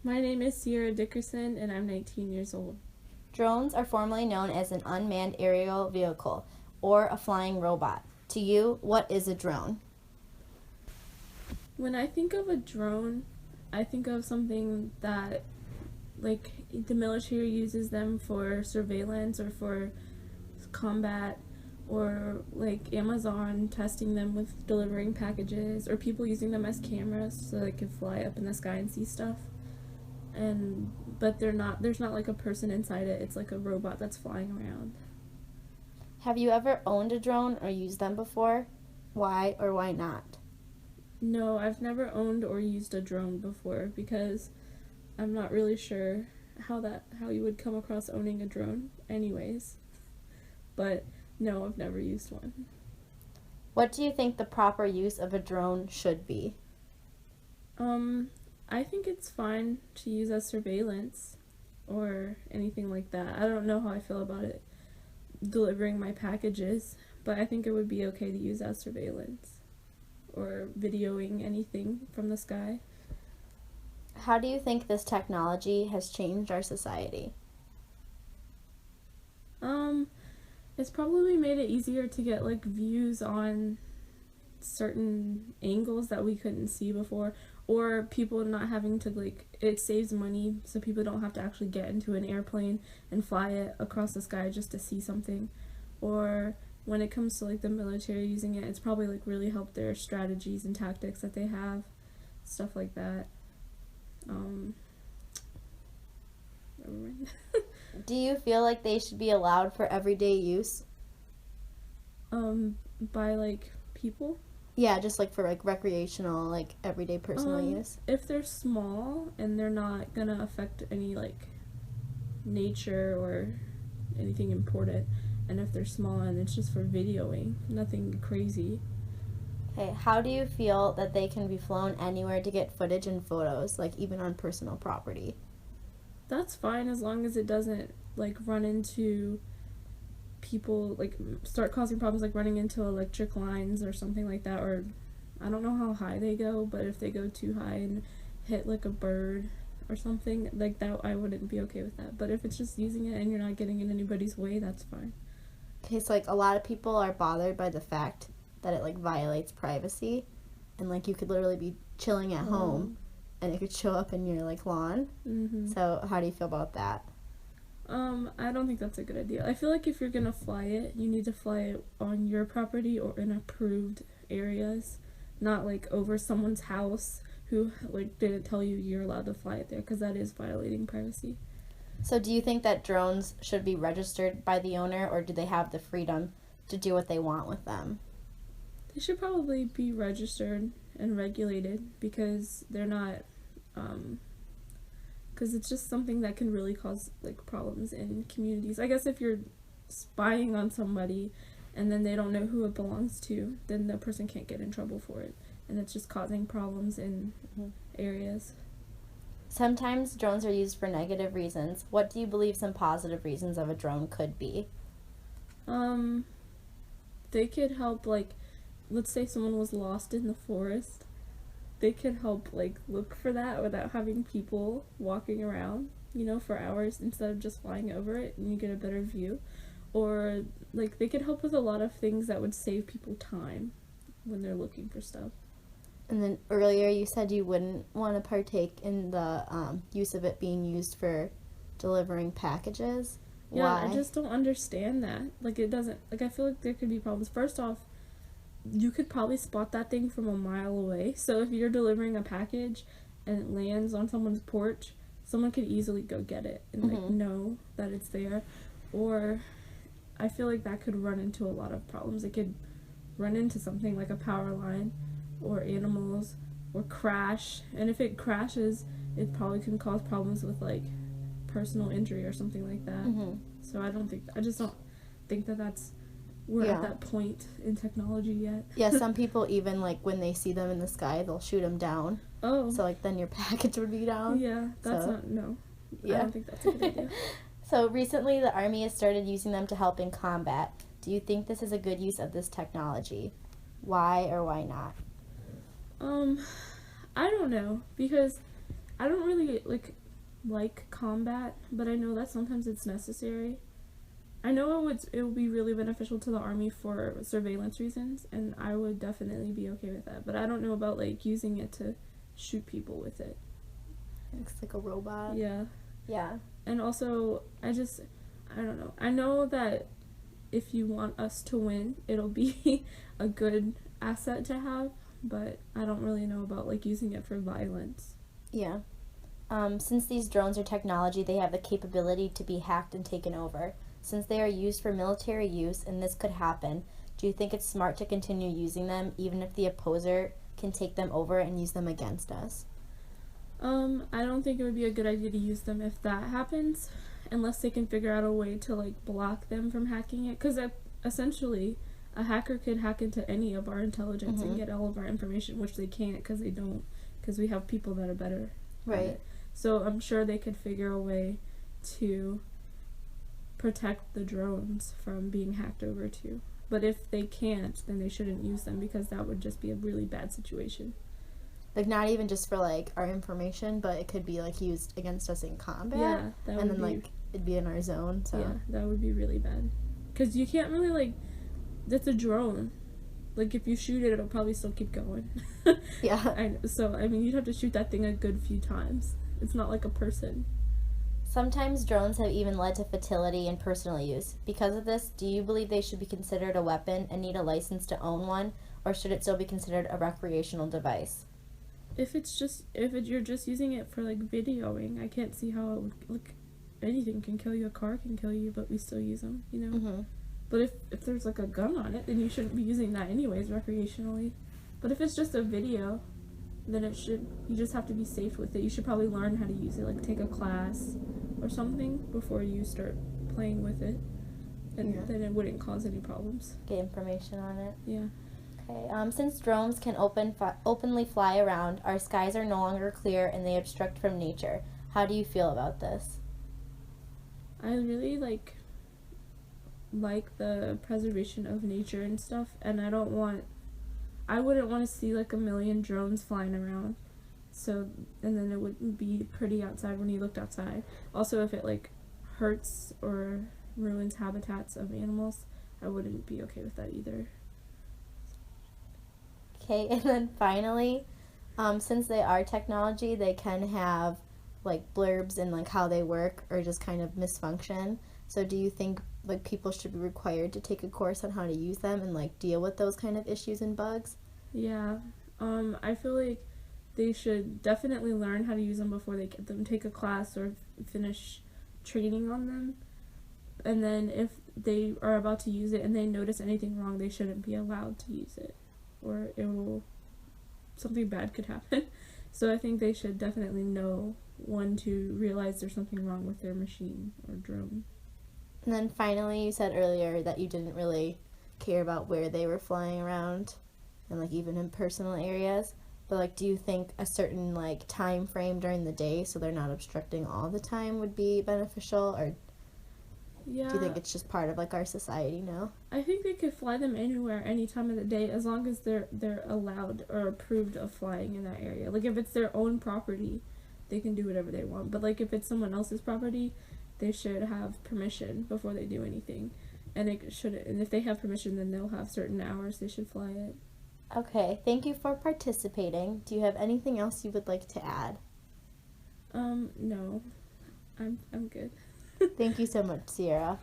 My name is Sierra Dickerson, and I'm 19 years old. Drones are formally known as an unmanned aerial vehicle or a flying robot. To you, what is a drone? When I think of a drone, I think of something that, like, the military uses them for surveillance or for combat, or like Amazon testing them with delivering packages, or people using them as cameras so they can fly up in the sky and see stuff. But there's not like a person inside it. It's like a robot that's flying around. Have you ever owned a drone or used them before? Why or why not? No, I've never owned or used a drone before because I'm not really sure how you would come across owning a drone anyways. But no, I've never used one. What do you think the proper use of a drone should be? I think it's fine to use as surveillance or anything like that. I don't know how I feel about it delivering my packages, but I think it would be okay to use as surveillance or videoing anything from the sky. How do you think this technology has changed our society? It's probably made it easier to get like views on certain angles that we couldn't see before, or people not having to, like, it saves money so people don't have to actually get into an airplane and fly it across the sky just to see something. Or when it comes to like the military using it, it's probably like really helped their strategies and tactics that they have, stuff like that. Never mind. Do you feel like they should be allowed for everyday use? By like people. Yeah, just like for like recreational, like everyday personal use. If they're small and they're not gonna affect any like nature or anything important, and if they're small and it's just for videoing, nothing crazy. Okay, how do you feel that they can be flown anywhere to get footage and photos, like even on personal property? That's fine as long as it doesn't like run into people, like start causing problems, like running into electric lines or something like that. Or I don't know how high they go, but if they go too high and hit like a bird or something like that, I wouldn't be okay with that. But if it's just using it and you're not getting in anybody's way, that's fine. Okay, so like a lot of people are bothered by the fact that it like violates privacy, and like you could literally be chilling at home and it could show up in your like lawn. So how do you feel about that? I don't think that's a good idea. I feel like if you're gonna fly it, you need to fly it on your property or in approved areas, not like over someone's house who like didn't tell you you're allowed to fly it there, because that is violating privacy. So do you think that drones should be registered by the owner, or do they have the freedom to do what they want with them? They should probably be registered and regulated because they're not, because it's just something that can really cause like problems in communities. I guess if you're spying on somebody and then they don't know who it belongs to, then the person can't get in trouble for it, and it's just causing problems in areas. Sometimes drones are used for negative reasons. What do you believe some positive reasons of a drone could be? They could help, like, let's say someone was lost in the forest, they could help like look for that without having people walking around, for hours, instead of just flying over it, and you get a better view. Or like they could help with a lot of things that would save people time when they're looking for stuff. And then earlier you said you wouldn't want to partake in the use of it being used for delivering packages. Yeah, Why? I just don't understand that. Like, it doesn't, like, I feel like there could be problems. First off, you could probably spot that thing from a mile away. So if you're delivering a package and it lands on someone's porch, someone could easily go get it and like know that it's there. Or I feel like that could run into a lot of problems. It could run into something like a power line or animals, or crash. And if it crashes, it probably can cause problems with like personal injury or something like that. So I just don't think that we're at that point in technology yet. Yeah, some people even, like, when they see them in the sky, they'll shoot them down. Oh. So, like, then your package would be down. Yeah, that's no. Yeah. I don't think that's a good idea. So, recently the Army has started using them to help in combat. Do you think this is a good use of this technology? Why or why not? I don't know, because I don't really like combat, but I know that sometimes it's necessary. I know it would be really beneficial to the army for surveillance reasons, and I would definitely be okay with that. But I don't know about like using it to shoot people with it. It's like a robot. Yeah. Yeah. And also, I don't know. I know that if you want us to win, it'll be a good asset to have, but I don't really know about like using it for violence. Yeah. Since these drones are technology, they have the capability to be hacked and taken over. Since they are used for military use and this could happen, do you think it's smart to continue using them even if the opposer can take them over and use them against us? I don't think it would be a good idea to use them if that happens, unless they can figure out a way to like block them from hacking it, because essentially a hacker could hack into any of our intelligence and get all of our information, which they can't because we have people that are better at it. So I'm sure they could figure a way to protect the drones from being hacked over too. But if they can't, then they shouldn't use them, because that would just be a really bad situation. Like, not even just for like our information, but it could be like used against us in combat. Yeah, that and would then like it'd be in our zone. So yeah, that would be really bad. Because you can't really like, that's a drone. Like if you shoot it, it'll probably still keep going. yeah. So I mean, you'd have to shoot that thing a good few times. It's not like a person. Sometimes drones have even led to fatality in personal use. Because of this, do you believe they should be considered a weapon and need a license to own one, or should it still be considered a recreational device? If you're just using it for like videoing, I can't see how it would, like, anything can kill you. A car can kill you, but we still use them, you know? Mm-hmm. But if there's like a gun on it, then you shouldn't be using that anyways recreationally. But if it's just a video, then you just have to be safe with it. You should probably learn how to use it, like take a class or something before you start playing with it. And then it wouldn't cause any problems. Get information on it. Yeah. Okay. Since drones can openly fly around, our skies are no longer clear and they obstruct from nature. How do you feel about this? I really like the preservation of nature and stuff, and I wouldn't want to see like a million drones flying around. So, and then it wouldn't be pretty outside when you looked outside. Also, if it like hurts or ruins habitats of animals, I wouldn't be okay with that either. Okay, and then finally, since they are technology, they can have like blurbs and like how they work or just kind of misfunction. So do you think like people should be required to take a course on how to use them and like deal with those kind of issues and bugs? Yeah, I feel like they should definitely learn how to use them before they get them, take a class or finish training on them. And then if they are about to use it and they notice anything wrong, they shouldn't be allowed to use it, or something bad could happen. So I think they should definitely know when to realize there's something wrong with their machine or drone. And then finally, you said earlier that you didn't really care about where they were flying around and like even in personal areas. But like, do you think a certain like time frame during the day so they're not obstructing all the time would be beneficial, or do you think it's just part of like our society now? I think they could fly them anywhere, any time of the day, as long as they're allowed or approved of flying in that area. Like if it's their own property, they can do whatever they want. But like if it's someone else's property, they should have permission before they do anything. And if they have permission, then they'll have certain hours they should fly it. Okay, thank you for participating. Do you have anything else you would like to add? No. I'm good. Thank you so much, Sierra.